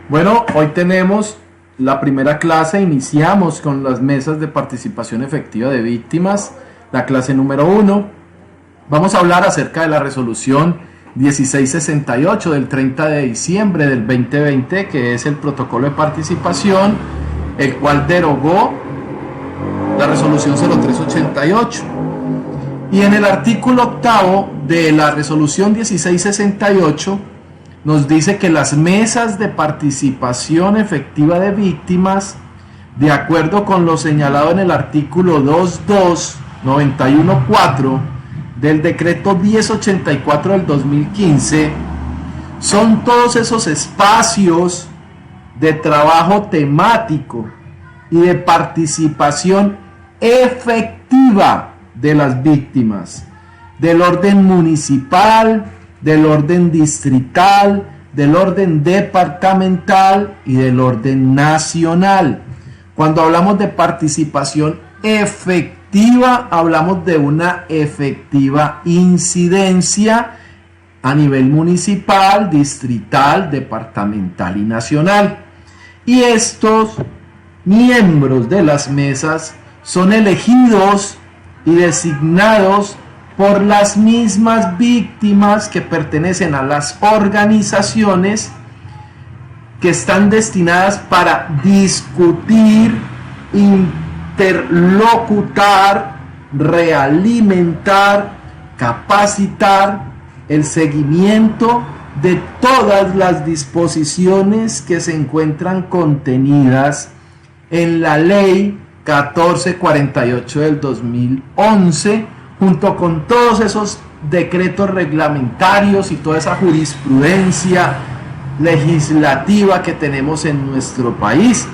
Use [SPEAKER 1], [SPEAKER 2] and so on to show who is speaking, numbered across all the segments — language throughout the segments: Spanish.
[SPEAKER 1] Bueno, hoy tenemos la primera clase, iniciamos con las mesas de participación efectiva de víctimas, la clase número 1. Vamos a hablar acerca de la resolución 1668 del 30 de diciembre del 2020, que es el protocolo de participación, el cual derogó la resolución 0388. Y en el artículo octavo de la resolución 1668 nos dice que las mesas de participación efectiva de víctimas, de acuerdo con lo señalado en el artículo 2291.4 del decreto 1084 del 2015, son todos esos espacios de trabajo temático y de participación efectiva de las víctimas, del orden municipal, del orden distrital, del orden departamental y del orden nacional. Cuando hablamos de participación efectiva, hablamos de una efectiva incidencia a nivel municipal, distrital, departamental y nacional. Y estos miembros de las mesas son elegidos y designados por las mismas víctimas que pertenecen a las organizaciones que están destinadas para discutir, interlocutar, realimentar, capacitar el seguimiento de todas las disposiciones que se encuentran contenidas en la ley 1448 del 2011, junto con todos esos decretos reglamentarios y toda esa jurisprudencia legislativa que tenemos en nuestro país.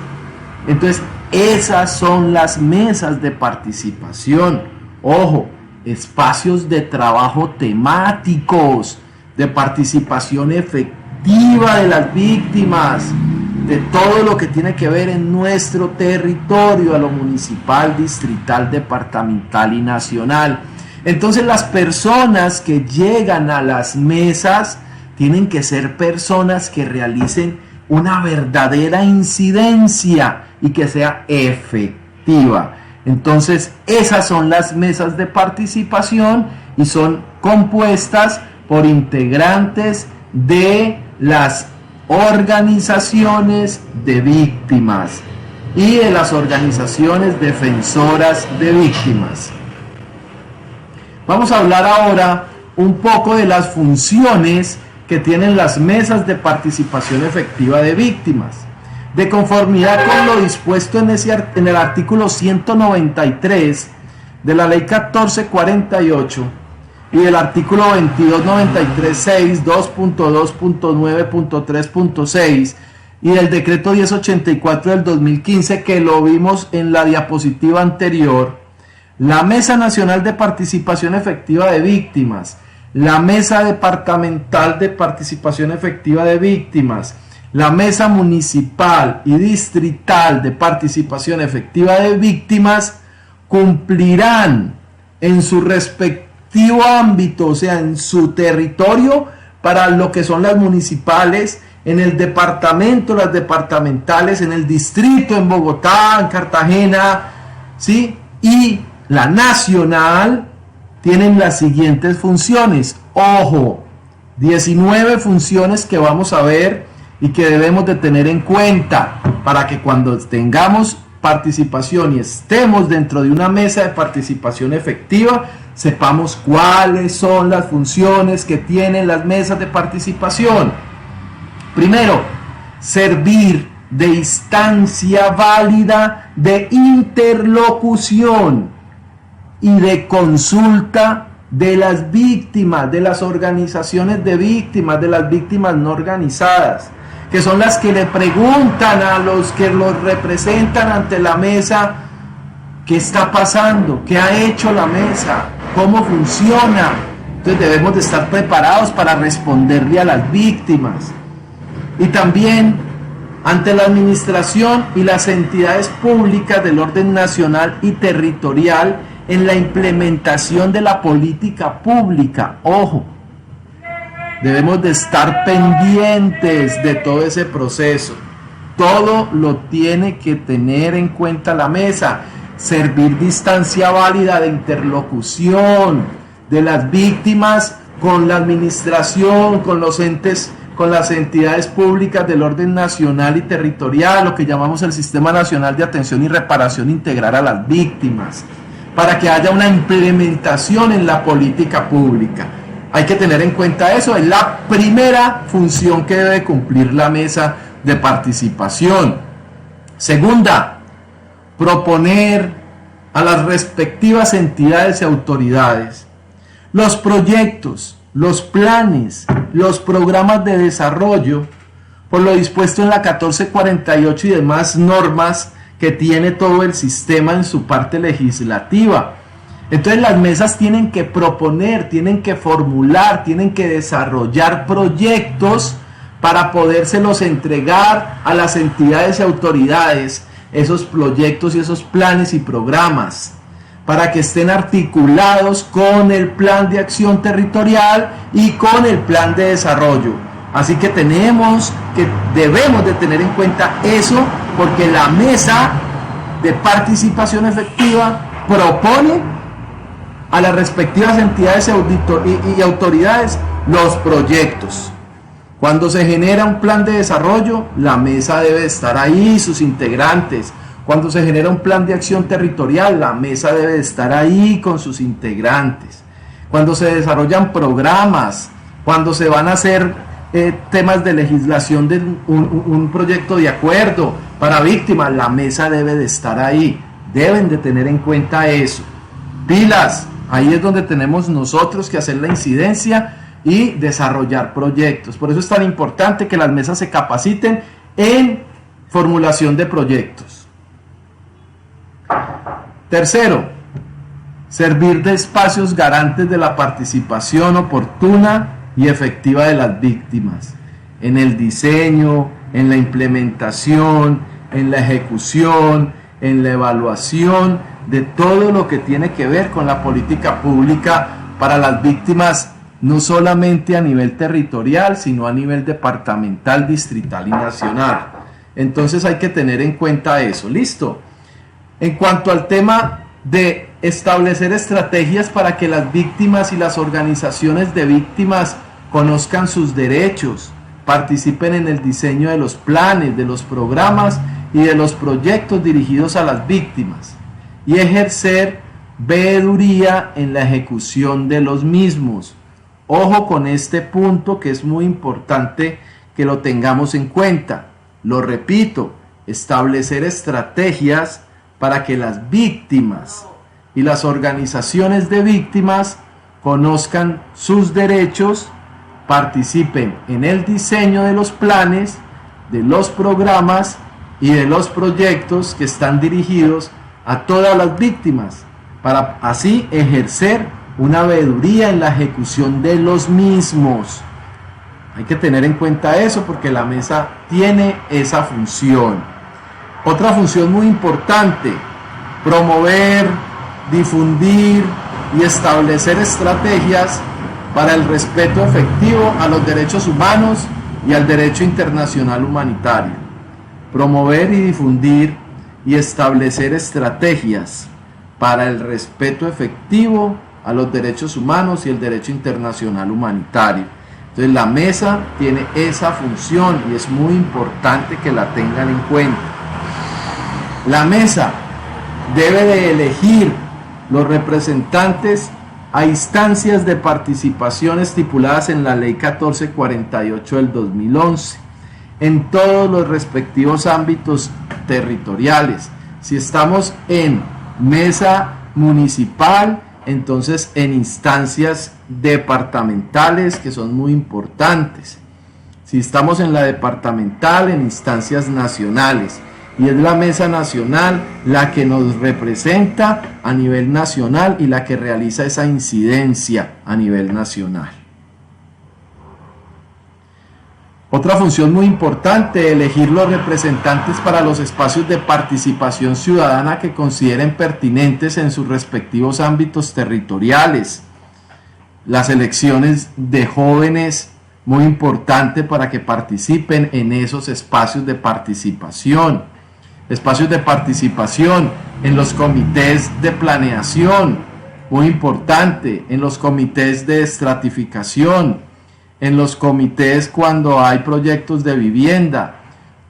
[SPEAKER 1] Entonces, esas son las mesas de participación. Ojo, espacios de trabajo temáticos, de participación efectiva de las víctimas, de todo lo que tiene que ver en nuestro territorio, a lo municipal, distrital, departamental y nacional. Entonces, las personas que llegan a las mesas tienen que ser personas que realicen una verdadera incidencia y que sea efectiva. Entonces, esas son las mesas de participación y son compuestas por integrantes de las organizaciones de víctimas y de las organizaciones defensoras de víctimas. Vamos a hablar ahora un poco de las funciones que tienen las mesas de participación efectiva de víctimas. De conformidad con lo dispuesto en el artículo 193 de la ley 1448 y del artículo 2293.6, 2.2.9.3.6 y del decreto 1084 del 2015, que lo vimos en la diapositiva anterior, la Mesa Nacional de Participación Efectiva de Víctimas, la Mesa Departamental de Participación Efectiva de Víctimas, la Mesa Municipal y Distrital de Participación Efectiva de Víctimas cumplirán en su respectivo ámbito, o sea, en su territorio, para lo que son las municipales, en el departamento, las departamentales, en el distrito, en Bogotá, en Cartagena, ¿sí? Y la nacional tienen las siguientes funciones. Ojo, 19 funciones que vamos a ver y que debemos de tener en cuenta para que cuando tengamos participación y estemos dentro de una mesa de participación efectiva, sepamos cuáles son las funciones que tienen las mesas de participación. Primero, servir de instancia válida de interlocución y de consulta de las víctimas, de las organizaciones de víctimas, de las víctimas no organizadas, que son las que le preguntan a los que los representan ante la mesa qué está pasando, qué ha hecho la mesa, cómo funciona. Entonces debemos de estar preparados para responderle a las víctimas. Y también ante la administración y las entidades públicas del orden nacional y territorial en la implementación de la política pública. Ojo, Debemos de estar pendientes de todo ese proceso. Todo lo tiene que tener en cuenta la mesa. Servir de instancia válida de interlocución de las víctimas con la administración, con los entes, con las entidades públicas del orden nacional y territorial, lo que llamamos el Sistema Nacional de Atención y Reparación Integral a las Víctimas, para que haya una implementación en la política pública. Hay que tener en cuenta eso, es la primera función que debe cumplir la mesa de participación. Segunda, proponer a las respectivas entidades y autoridades los proyectos, los planes, los programas de desarrollo, por lo dispuesto en la 1448 y demás normas que tiene todo el sistema en su parte legislativa. Entonces las mesas tienen que proponer, tienen que formular, tienen que desarrollar proyectos para podérselos entregar a las entidades y autoridades, esos proyectos y esos planes y programas, para que estén articulados con el plan de acción territorial y con el plan de desarrollo. Así que debemos de tener en cuenta eso, porque la mesa de participación efectiva propone a las respectivas entidades y autoridades los proyectos. Cuando se genera un plan de desarrollo, la mesa debe estar ahí, sus integrantes. Cuando se genera un plan de acción territorial, la mesa debe estar ahí con sus integrantes. Cuando se desarrollan programas, cuando se van a hacer temas de legislación de un proyecto de acuerdo para víctimas, la mesa debe de estar ahí. Deben de tener en cuenta eso. Pilas, ahí es donde tenemos nosotros que hacer la incidencia y desarrollar proyectos. Por eso es tan importante que las mesas se capaciten en formulación de proyectos. Tercero, servir de espacios garantes de la participación oportuna y efectiva de las víctimas, en el diseño, en la implementación, en la ejecución, en la evaluación de todo lo que tiene que ver con la política pública para las víctimas, no solamente a nivel territorial, sino a nivel departamental, distrital y nacional. Entonces hay que tener en cuenta eso. ¿Listo? En cuanto al tema de establecer estrategias para que las víctimas y las organizaciones de víctimas conozcan sus derechos, participen en el diseño de los planes, de los programas y de los proyectos dirigidos a las víctimas, y ejercer veeduría en la ejecución de los mismos. Ojo con este punto, que es muy importante que lo tengamos en cuenta. Lo repito, establecer estrategias para que las víctimas y las organizaciones de víctimas conozcan sus derechos, participen en el diseño de los planes, de los programas y de los proyectos que están dirigidos a todas las víctimas, para así ejercer una veeduría en la ejecución de los mismos. Hay que tener en cuenta eso, porque la mesa tiene esa función. Otra función muy importante: promover, difundir y establecer estrategias para el respeto efectivo a los derechos humanos y al derecho internacional humanitario. Promover y difundir y establecer estrategias para el respeto efectivo a los derechos humanos y el derecho internacional humanitario. Entonces la mesa tiene esa función y es muy importante que la tengan en cuenta. La mesa debe de elegir los representantes a instancias de participación estipuladas en la Ley 1448 del 2011, en todos los respectivos ámbitos territoriales. Si estamos en mesa municipal, entonces en instancias departamentales, que son muy importantes. Si estamos en la departamental, en instancias nacionales. Y es la mesa nacional la que nos representa a nivel nacional y la que realiza esa incidencia a nivel nacional. Otra función muy importante: elegir los representantes para los espacios de participación ciudadana que consideren pertinentes en sus respectivos ámbitos territoriales. Las elecciones de jóvenes muy importante para que participen en esos espacios de participación. Espacios de participación en los comités de planeación, muy importante, en los comités de estratificación, en los comités cuando hay proyectos de vivienda.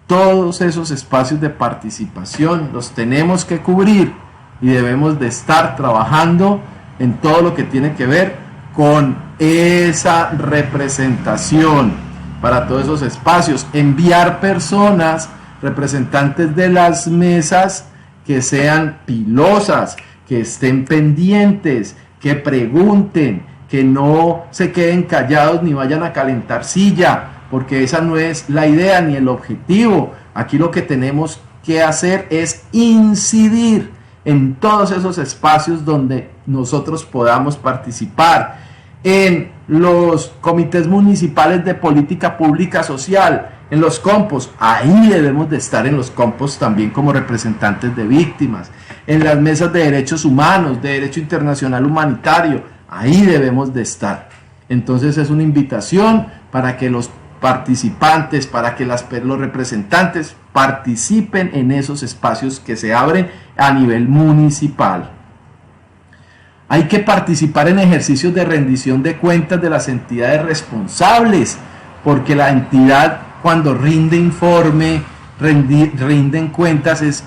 [SPEAKER 1] Todos esos espacios de participación los tenemos que cubrir y debemos de estar trabajando en todo lo que tiene que ver con esa representación para todos esos espacios. Enviar personas, representantes de las mesas, que sean pilosas, que estén pendientes, que pregunten, que no se queden callados ni vayan a calentar silla, porque esa no es la idea ni el objetivo. Aquí lo que tenemos que hacer es incidir en todos esos espacios donde nosotros podamos participar, en los comités municipales de política pública social, en los compos. Ahí debemos de estar en los compos también como representantes de víctimas, en las mesas de derechos humanos, de derecho internacional humanitario. Ahí debemos de estar. Entonces es una invitación para que los participantes, para que los representantes participen en esos espacios que se abren a nivel municipal. Hay que participar en ejercicios de rendición de cuentas de las entidades responsables, porque la entidad, cuando rinde informe, rinden cuentas,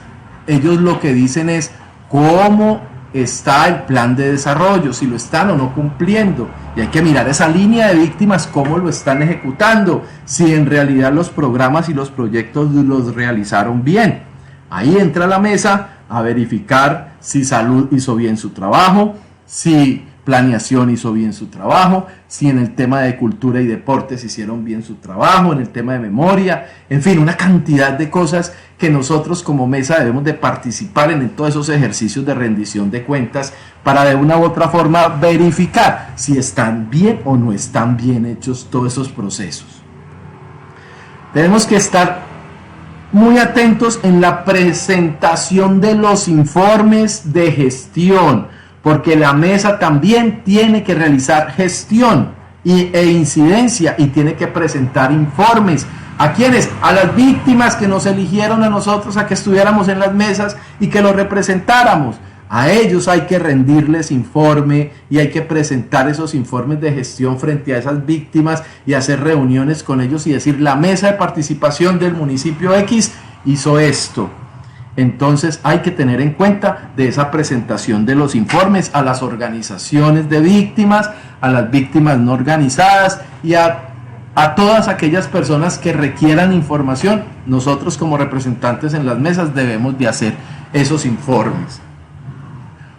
[SPEAKER 1] ellos lo que dicen es cómo está el plan de desarrollo, si lo están o no cumpliendo, y hay que mirar esa línea de víctimas, cómo lo están ejecutando, si en realidad los programas y los proyectos los realizaron bien. Ahí entra la mesa a verificar si salud hizo bien su trabajo, si planeación hizo bien su trabajo, si en el tema de cultura y deportes hicieron bien su trabajo, en el tema de memoria, en fin, una cantidad de cosas que nosotros como mesa debemos de participar en todos esos ejercicios de rendición de cuentas para de una u otra forma verificar si están bien o no están bien hechos todos esos procesos. Tenemos que estar muy atentos en la presentación de los informes de gestión, porque la mesa también tiene que realizar gestión e incidencia y tiene que presentar informes. ¿A quiénes? A las víctimas que nos eligieron a nosotros a que estuviéramos en las mesas y que los representáramos. A ellos hay que rendirles informe y hay que presentar esos informes de gestión frente a esas víctimas y hacer reuniones con ellos y decir: la mesa de participación del municipio X hizo esto. Entonces hay que tener en cuenta de esa presentación de los informes a las organizaciones de víctimas, a las víctimas no organizadas y a todas aquellas personas que requieran información. Nosotros como representantes en las mesas debemos de hacer esos informes.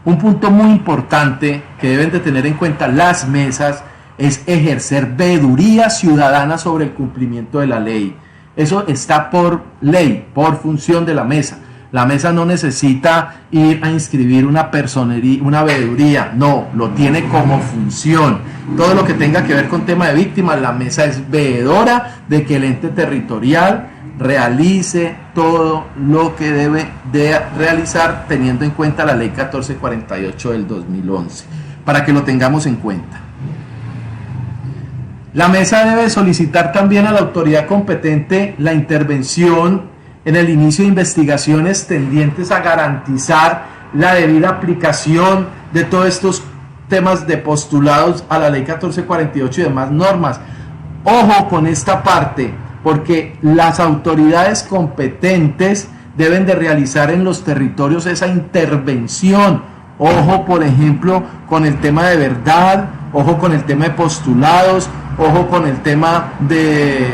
[SPEAKER 1] Un punto muy importante que deben de tener en cuenta las mesas es ejercer veeduría ciudadana sobre el cumplimiento de la ley. Eso está por ley, por función de la mesa. La mesa no necesita ir a inscribir una personería, una veeduría, no, lo tiene como función. Todo lo que tenga que ver con tema de víctimas, la mesa es veedora de que el ente territorial realice todo lo que debe de realizar teniendo en cuenta la ley 1448 del 2011, para que lo tengamos en cuenta. La mesa debe solicitar también a la autoridad competente la intervención en el inicio de investigaciones tendientes a garantizar la debida aplicación de todos estos temas de postulados a la ley 1448 y demás normas. Ojo con esta parte, porque las autoridades competentes deben de realizar en los territorios esa intervención. Ojo, por ejemplo, con el tema de verdad, ojo con el tema de postulados, ojo con el tema de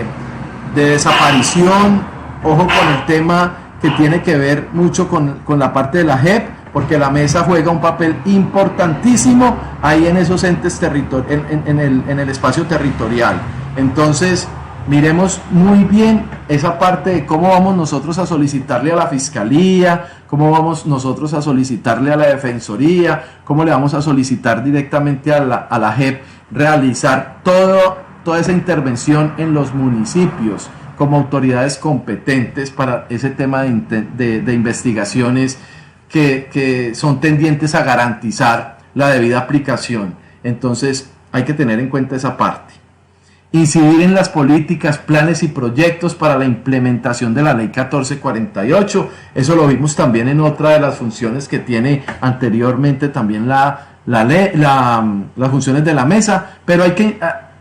[SPEAKER 1] desaparición, ojo con el tema que tiene que ver mucho con la parte de la JEP, porque la mesa juega un papel importantísimo ahí en esos entes en el espacio territorial. Entonces, miremos muy bien esa parte de cómo vamos nosotros a solicitarle a la Fiscalía, cómo vamos nosotros a solicitarle a la Defensoría, cómo le vamos a solicitar directamente a la JEP realizar toda esa intervención en los municipios como autoridades competentes para ese tema de investigaciones que son tendientes a garantizar la debida aplicación. Entonces hay que tener en cuenta esa parte. incidir en las políticas, planes y proyectos para la implementación de la Ley 1448. Eso lo vimos también en otra de las funciones que tiene anteriormente también las funciones de la mesa, pero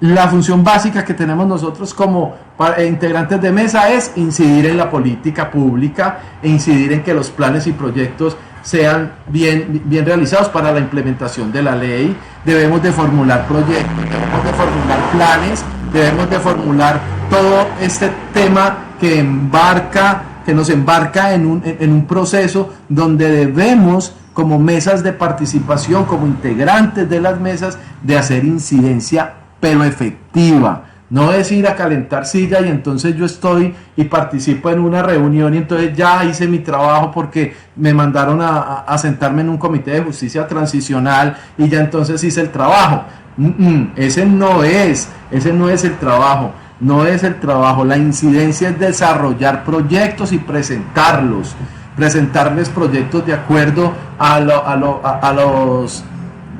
[SPEAKER 1] la función básica que tenemos nosotros como integrantes de mesa es incidir en la política pública e incidir en que los planes y proyectos sean bien realizados para la implementación de la ley. Debemos de formular proyectos, debemos de formular planes, debemos de formular todo este tema que nos embarca en un proceso donde debemos, como mesas de participación, como integrantes de las mesas, de hacer incidencia pero efectiva. No es ir a calentar silla y entonces yo estoy y participo en una reunión y entonces ya hice mi trabajo porque me mandaron a sentarme en un comité de justicia transicional y ya entonces hice el trabajo. Ese no es el trabajo. No es el trabajo. La incidencia es desarrollar proyectos y presentarles proyectos de acuerdo a los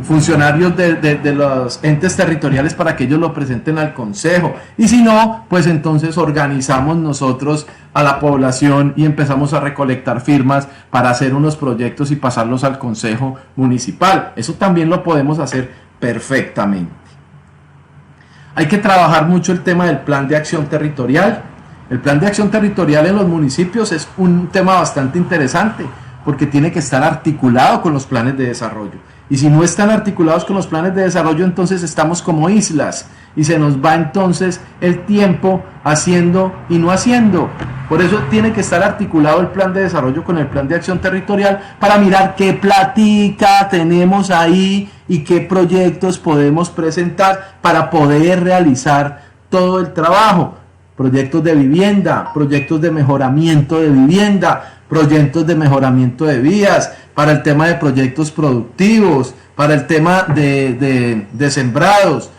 [SPEAKER 1] funcionarios de los entes territoriales para que ellos lo presenten al consejo, y si no, pues entonces organizamos nosotros a la población y empezamos a recolectar firmas para hacer unos proyectos y pasarlos al consejo municipal. Eso también lo podemos hacer perfectamente. Hay que trabajar mucho el tema del plan de acción territorial. El plan de acción territorial en los municipios es un tema bastante interesante porque tiene que estar articulado con los planes de desarrollo. Y si no están articulados con los planes de desarrollo, entonces estamos como islas y se nos va entonces el tiempo haciendo y no haciendo. Por eso tiene que estar articulado el plan de desarrollo con el plan de acción territorial para mirar qué platica tenemos ahí y qué proyectos podemos presentar para poder realizar todo el trabajo. Proyectos de vivienda, proyectos de mejoramiento de vivienda, proyectos de mejoramiento de vías, para el tema de proyectos productivos, para el tema de sembrados,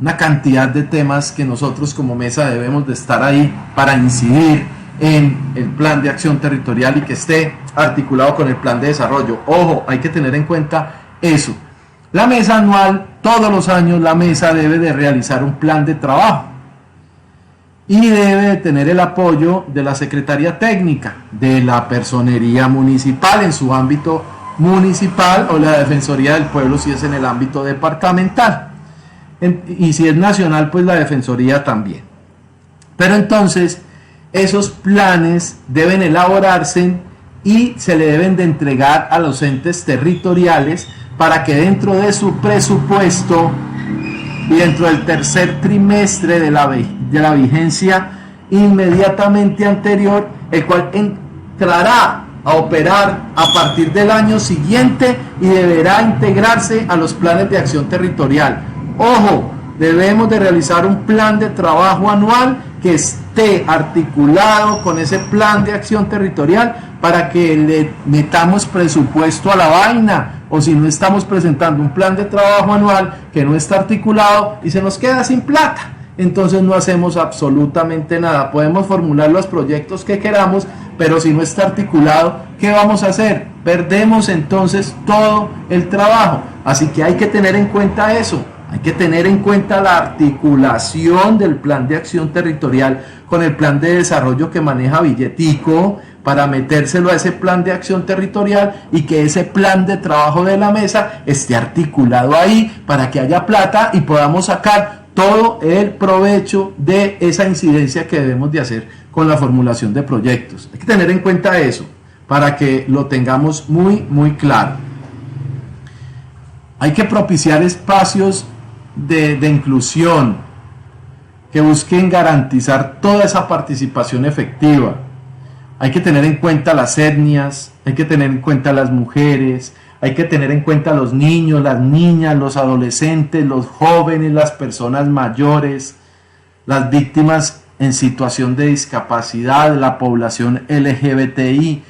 [SPEAKER 1] una cantidad de temas que nosotros como mesa debemos de estar ahí para incidir en el plan de acción territorial y que esté articulado con el plan de desarrollo. Ojo, hay que tener en cuenta eso. La mesa anual, todos los años la mesa debe de realizar un plan de trabajo y debe de tener el apoyo de la Secretaría Técnica, de la Personería Municipal en su ámbito municipal o la Defensoría del Pueblo si es en el ámbito departamental. Y si es nacional, pues la Defensoría también. Pero entonces, esos planes deben elaborarse y se le deben de entregar a los entes territoriales para que dentro de su presupuesto y dentro del tercer trimestre de la vigencia inmediatamente anterior, el cual entrará a operar a partir del año siguiente y deberá integrarse a los planes de acción territorial. Ojo, debemos de realizar un plan de trabajo anual que esté articulado con ese plan de acción territorial para que le metamos presupuesto a la vaina. O si no estamos presentando un plan de trabajo anual que no está articulado y se nos queda sin plata, entonces no hacemos absolutamente nada. Podemos formular los proyectos que queramos, pero si no está articulado, ¿qué vamos a hacer? Perdemos entonces todo el trabajo. Así que hay que tener en cuenta eso. Hay que tener en cuenta la articulación del plan de acción territorial con el plan de desarrollo que maneja Billetico, para metérselo a ese plan de acción territorial y que ese plan de trabajo de la mesa esté articulado ahí para que haya plata y podamos sacar todo el provecho de esa incidencia que debemos de hacer con la formulación de proyectos. Hay que tener en cuenta eso para que lo tengamos muy claro. Hay que propiciar espacios de inclusión que busquen garantizar toda esa participación efectiva. Hay que tener en cuenta las etnias, hay que tener en cuenta las mujeres, hay que tener en cuenta los niños, las niñas, los adolescentes, los jóvenes, las personas mayores, las víctimas en situación de discapacidad, la población LGBTI.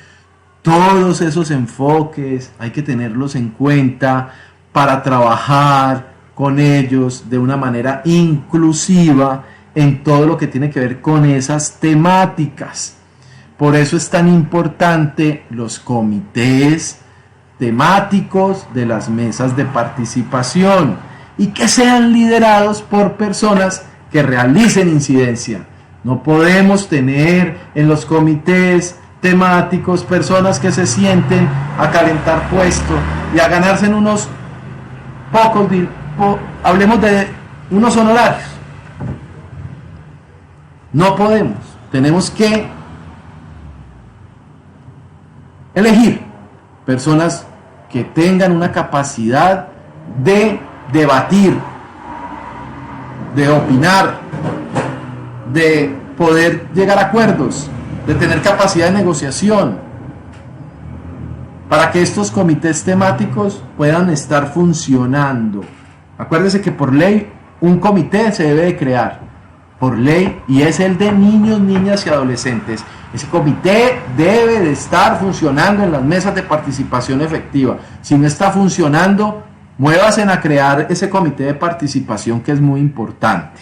[SPEAKER 1] Todos esos enfoques hay que tenerlos en cuenta para trabajar con ellos de una manera inclusiva en todo lo que tiene que ver con esas temáticas. Por eso es tan importante los comités temáticos de las mesas de participación y que sean liderados por personas que que realicen incidencia. No podemos tener en los comités temáticos personas que se sienten a calentar puesto y a ganarse en unos pocos, hablemos de unos honorarios. No podemos, tenemos que elegir personas que tengan una capacidad de debatir, de opinar, de poder llegar a acuerdos, de tener capacidad de negociación, para que estos comités temáticos puedan estar funcionando. Acuérdense que por ley un comité se debe de crear, por ley, y es el de niños, niñas y adolescentes. Ese comité debe de estar funcionando en las mesas de participación efectiva. Si no está funcionando, muévase a crear ese comité de participación, que es muy importante.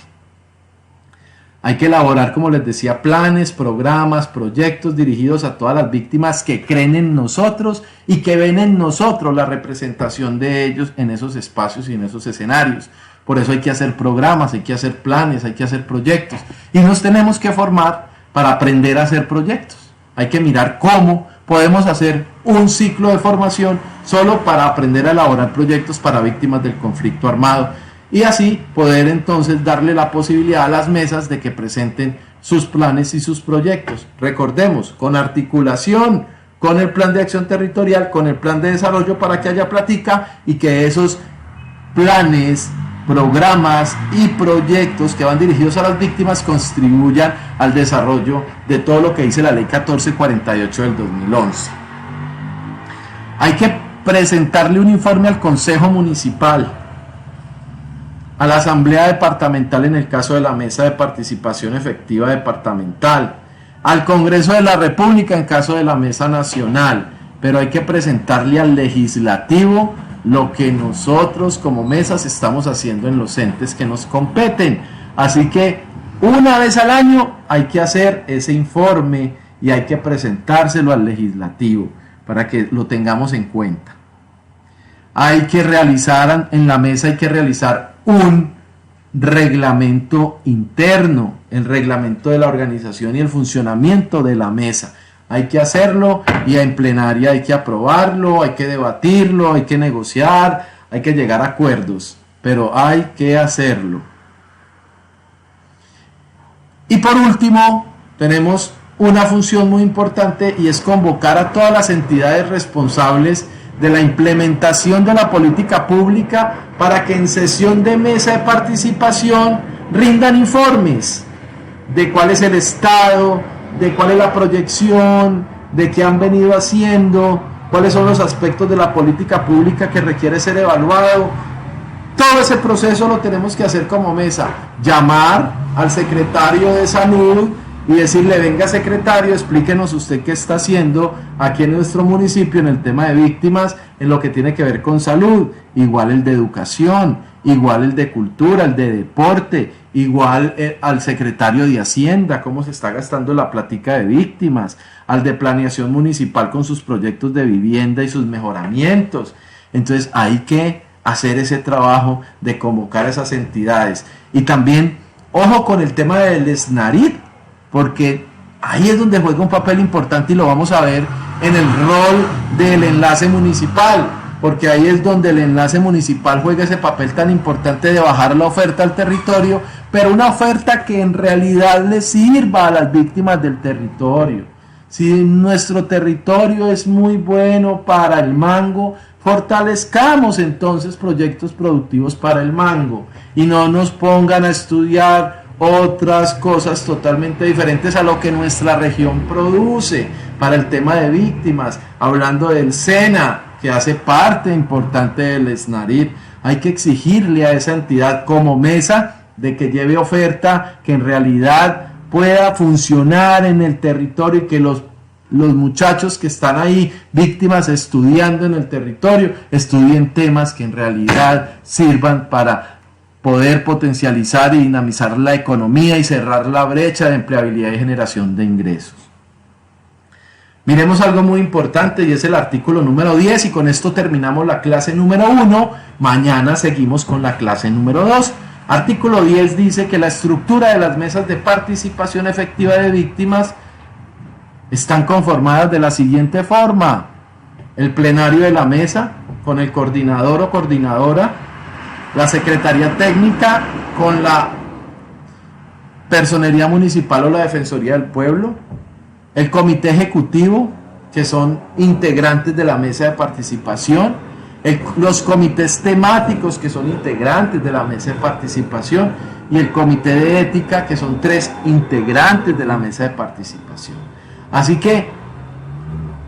[SPEAKER 1] Hay que elaborar, como les decía, planes, programas, proyectos dirigidos a todas las víctimas que creen en nosotros y que ven en nosotros la representación de ellos en esos espacios y en esos escenarios. Por eso hay que hacer programas, hay que hacer planes, hay que hacer proyectos. Y nos tenemos que formar para aprender a hacer proyectos. Hay que mirar cómo podemos hacer un ciclo de formación solo para aprender a elaborar proyectos para víctimas del conflicto armado. Y así poder entonces darle la posibilidad a las mesas de que presenten sus planes y sus proyectos. Recordemos, con articulación con el plan de acción territorial, con el plan de desarrollo, para que haya plática y que esos planes, programas y proyectos que van dirigidos a las víctimas contribuyan al desarrollo de todo lo que dice la ley 1448 del 2011. Hay que presentarle un informe al Consejo Municipal, a la Asamblea Departamental en el caso de la Mesa de Participación Efectiva Departamental, al Congreso de la República en caso de la Mesa Nacional, pero hay que presentarle al Legislativo lo que nosotros como mesas estamos haciendo en los entes que nos competen. Así que una vez al año hay que hacer ese informe y hay que presentárselo al Legislativo para que lo tengamos en cuenta. Hay que realizar en la mesa, hay que realizar un reglamento interno, el reglamento de la organización y el funcionamiento de la mesa. Hay que hacerlo y en plenaria hay que aprobarlo, hay que debatirlo, hay que negociar, hay que llegar a acuerdos, pero hay que hacerlo. Y por último, tenemos una función muy importante y es convocar a todas las entidades responsables de la implementación de la política pública para que en sesión de mesa de participación rindan informes de cuál es el estado, de cuál es la proyección, de qué han venido haciendo, cuáles son los aspectos de la política pública que requiere ser evaluado. Todo ese proceso lo tenemos que hacer como mesa, llamar al secretario de salud y decirle: venga secretario, explíquenos usted qué está haciendo aquí en nuestro municipio en el tema de víctimas, en lo que tiene que ver con salud, igual el de educación, igual el de cultura, el de deporte, igual al secretario de Hacienda, cómo se está gastando la plática de víctimas, al de planeación municipal con sus proyectos de vivienda y sus mejoramientos. Entonces hay que hacer ese trabajo de convocar a esas entidades. Y también, ojo con el tema del SNARIT, porque ahí es donde juega un papel importante y lo vamos a ver en el rol del enlace municipal, porque ahí es donde el enlace municipal juega ese papel tan importante de bajar la oferta al territorio, pero una oferta que en realidad le sirva a las víctimas del territorio. Si nuestro territorio es muy bueno para el mango, fortalezcamos entonces proyectos productivos para el mango y no nos pongan a estudiar otras cosas totalmente diferentes a lo que nuestra región produce para el tema de víctimas. Hablando del SENA, que hace parte importante del SNARIT, hay que exigirle a esa entidad como mesa de que lleve oferta que en realidad pueda funcionar en el territorio y que los muchachos que están ahí, víctimas, estudiando en el territorio, estudien temas que en realidad sirvan para poder potencializar y dinamizar la economía y cerrar la brecha de empleabilidad y generación de ingresos. Miremos algo muy importante y es el artículo número 10, y con esto terminamos la clase número 1. Mañana seguimos con la clase número 2. Artículo 10 dice que la estructura de las mesas de participación efectiva de víctimas están conformadas de la siguiente forma: el plenario de la mesa con el coordinador o coordinadora, la secretaría técnica con la personería municipal o la defensoría del pueblo, el comité ejecutivo, que son integrantes de la mesa de participación, los comités temáticos, que son integrantes de la mesa de participación, y el comité de ética, que son 3 integrantes de la mesa de participación. Así que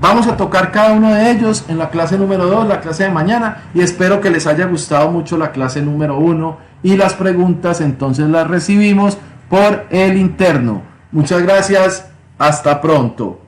[SPEAKER 1] vamos a tocar cada uno de ellos en la clase número 2, la clase de mañana, y espero que les haya gustado mucho la clase número 1, y las preguntas entonces las recibimos por el interno. Muchas gracias, hasta pronto.